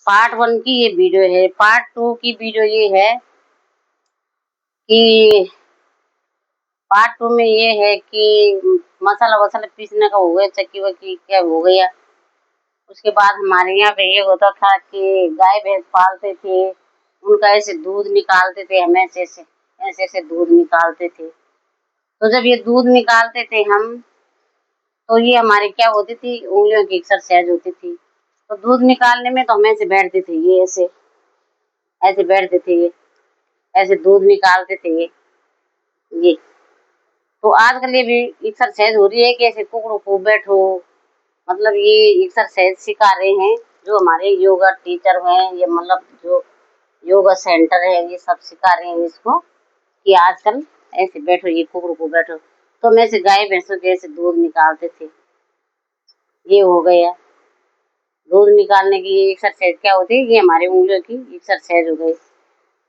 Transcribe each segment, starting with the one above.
Part 1 की ये video है। पार्ट 2 की वीडियो ये है कि पार्ट 2 में ये है कि मसाला वसाला पीसने का हो गया, चक्की वक्की क्या हो गया। उसके बाद हमारे यहाँ पे ये होता था कि गाय भैंस पालते थे, उनका ऐसे दूध निकालते थे, हम ऐसे ऐसे दूध निकालते थे। तो जब ये दूध निकालते थे हम, तो ये हमारी क्या होती थी, उंगलियों की एक्सरसाइज होती थी। तो दूध निकालने में तो हम ऐसे बैठते थे, ये ऐसे बैठते थे, ये ऐसे दूध निकालते थे ये। तो आजकल ये भी एक्सरसाइज हो रही है कि ऐसे कुकड़ों को बैठो, मतलब ये एक्सरसाइज सिखा रहे हैं जो हमारे योगा टीचर हैं, ये मतलब जो योगा सेंटर है, ये सब सिखा रहे हैं इसको कि आजकल ऐसे बैठो, ये कुकड़ों को बैठो। तो हम ऐसे गाय भैंसों के ऐसे दूध निकालते थे, ये हो गया। दूध निकालने की एक्सरसाइज क्या होती है, ये हमारी उंगलियों की एक्सरसाइज हो गई।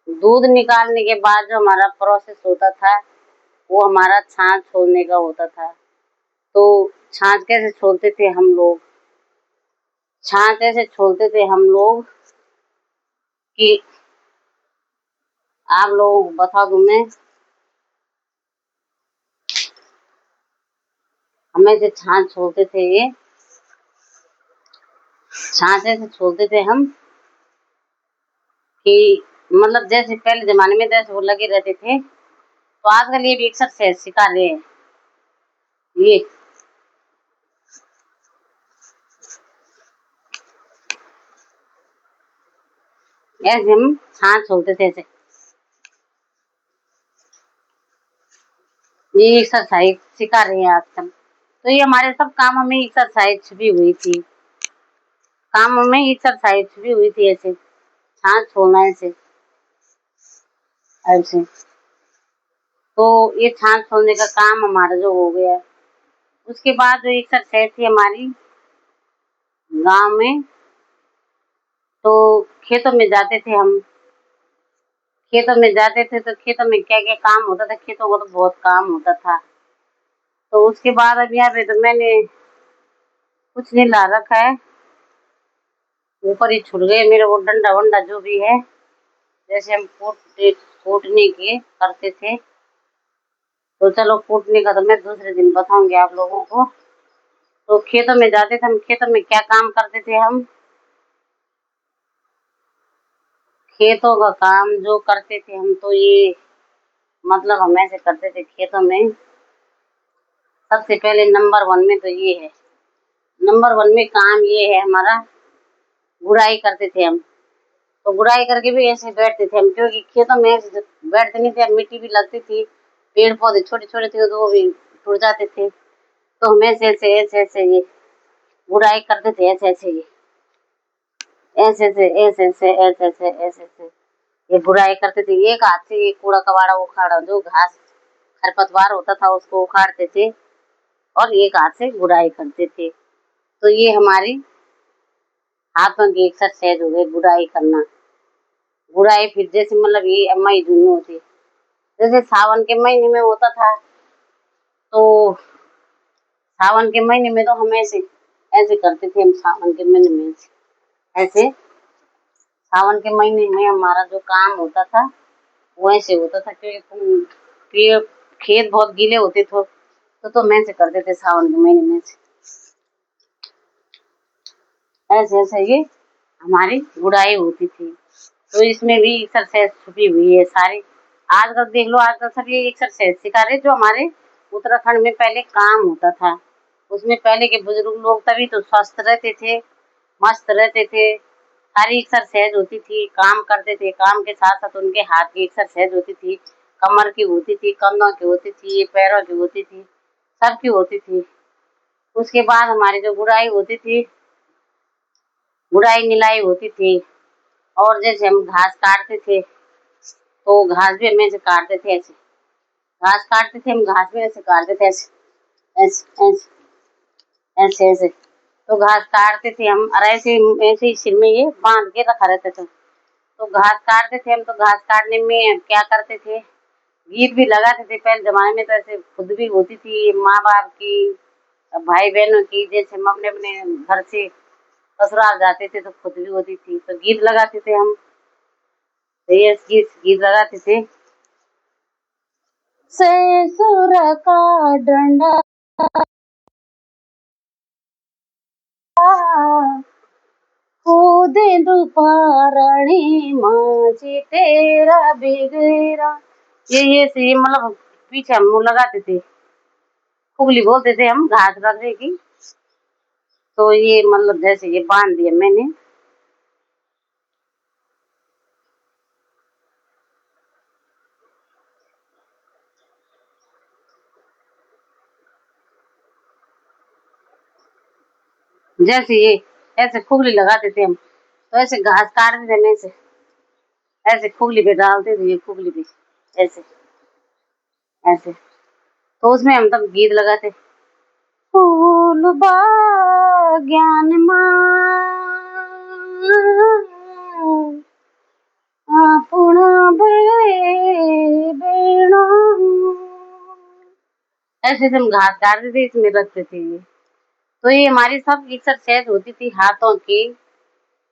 दूध निकालने के बाद जो हमारा प्रोसेस होता था, वो हमारा छाछ छोड़ने का होता था। तो छाछ कैसे छोड़ते थे हम लोग, छाछ ऐसे छोड़ते थे हम लोग कि आप लोगों को बता दूं मैं, हमें से छाछ छोड़ते थे, ये छाछ ऐसे छोड़ते थे हम कि मतलब जैसे पहले जमाने में जैसे वो लगे रहते थे, तो आजकल ये भी एक्सरसाइज सिखा रहे हैं ये। ऐसे हम छाछ छोड़ते थे ऐसे, ये एक्सरसाइज सिखा रहे हैं आजकल। तो ये हमारे सब कामों में एक्सरसाइज छुपी हुई थी, कामों में एक्सरसाइज छुपी हुई थी, ऐसे छाछ छोड़ना ऐसे ऐसे। तो ये छाछ छोड़ने का काम हमारा जो हो गया। उसके बाद जो एक्सरसाइज थी हमारी गांव में, तो खेतों में जाते थे हम, खेतों में जाते थे तो खेतों में क्या क्या काम होता था, खेतों को तो बहुत काम होता था। तो उसके बाद अब यहाँ पे तो मैंने कुछ नहीं ला रखा है, ऊपर ही छुट गए मेरे वो डंडा वंडा जो भी है, जैसे हम कूटने के करते थे। तो चलो कूटने का तो मैं दूसरे दिन बताऊंगी आप लोगों को। तो खेतों में जाते थे हम, खेतों में क्या काम करते थे हम, खेतों का काम जो करते थे हम, तो ये मतलब हम ऐसे करते थे खेतों में। सबसे पहले नंबर 1 में तो ये है, नंबर 1 में काम ये है हमारा, गुड़ाई करते थे हम। तो गुड़ाई करके भी ऐसे बैठते थे हम, क्योंकि खेतों में ऐसे बैठते नहीं थे, मिट्टी भी लगती थी, पेड़ पौधे छोटे छोटे थे तो वो भी टूट जाते थे। तो हम ऐसे ऐसे ऐसे ऐसे ये गुड़ाई करते थे, ऐसे ऐसे ये ऐसे ऐसे ऐसे ऐसे ऐसे ऐसे ऐसे ऐसे ये गुड़ाई करते थे। एक हाथ से ये कूड़ा कबाड़ा उखाड़ा, जो घास खरपतवार होता था उसको उखाड़ते थे, और एक हाथ से गुड़ाई करते थे। तो ये हमारी हाथों की एक्सरसाइज हो गई, गुड़ाई करना। गुड़ाई फिर जैसे मतलब ये मई जून में होती, जैसे सावन के महीने में होता था, तो सावन के महीने में तो हम ऐसे ऐसे करते थे, हम सावन के महीने में ऐसे, सावन के महीने में हमारा जो काम होता था वो ऐसे होता था, क्योंकि खेत बहुत गीले होते थे, तो हम ऐसे करते थे सावन के महीने में ऐसे ऐसे ये हमारी गुड़ाई होती थी। तो इसमें भी एक्सरसाइज छुपी हुई है सारी। आजकल देख लो, आजकल सब ये एक्सरसाइज सिखा रहे, जो हमारे उत्तराखंड में पहले काम होता था। उसमें पहले के बुजुर्ग लोग तभी तो स्वस्थ रहते थे, मस्त रहते थे, सारी एक्सरसाइज होती थी, काम करते थे, काम के साथ साथ उनके हाथ की एक्सरसाइज होती थी, कमर की होती थी, कंधों की होती थी, पैरों की होती थी, सबकी होती थी। उसके बाद हमारी जो गुड़ाई होती थी, गुड़ाई निलाई होती थी। और जैसे हम घास काटते थे, तो घास भी हम ऐसे काटते थे, ऐसे घास काटते थे हम, घास भी ऐसे काटते थे, ऐसे ऐसे ऐसे ऐसे ऐसे। तो घास काटते थे हम, और ऐसे ऐसे ही सिर में ये बांध के रखा रहता था। तो घास काटते थे हम, तो घास काटने में क्या करते थे, गीत भी लगाते थे। पहले जमाने में तो ऐसे खुद भी होती थी, माँ बाप की, भाई बहनों की, जैसे हम अपने अपने घर से ससुराल जाते थे तो खुद भी होती थी तो गीत लगाते थे हम। तो ये गीत लगाते थे। ससुर का डंडा कूदे दुपारणी माझी तेरा बिगड़ा। ये मतलब पीछे हम मुंह लगाते थे। खुगली बोलते थे हम घास रखने की। तो ये मतलब जैसे ये बांध दिया मैंने। जैसे ये ऐसे खुगली लगाते थे हम तो ऐसे घास काटते थे में से ऐसे खुगली पे डालते थे ये खुगली पे ऐसे ऐसे। तो उसमें हम तब गीत लगाते। फूल ज्ञान अपना बेड़ा ऐसे हम घास काटते थे इसमें रखते थे ये। तो ये हमारी सब एक्सरसाइज होती थी हाथों की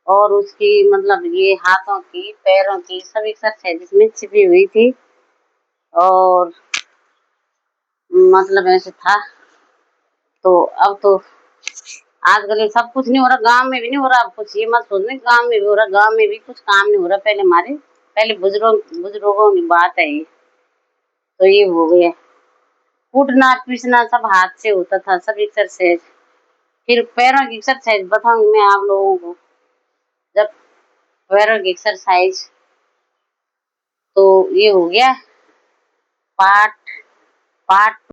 और उसकी मतलब ये हाथों की पैरों की सब एक्सरसाइज इसमें छिपी हुई थी। और मतलब ऐसे था। तो अब तो आजकल ये सब कुछ नहीं हो रहा गांव में भी नहीं हो रहा। अब कुछ ये मत सोचने गांव में भी हो रहा गांव में भी कुछ काम नहीं हो रहा। पहले हमारे पहले बुजुर्गों की बात है ये। तो ये हो गया कूटना पीसना सब हाथ से होता था सब एक्सरसाइज। फिर पैरों की एक्सरसाइज बताऊंगी मैं आप लोगों को। जब पैरों की एक्सरसाइज तो ये हो गया पार्ट पार्ट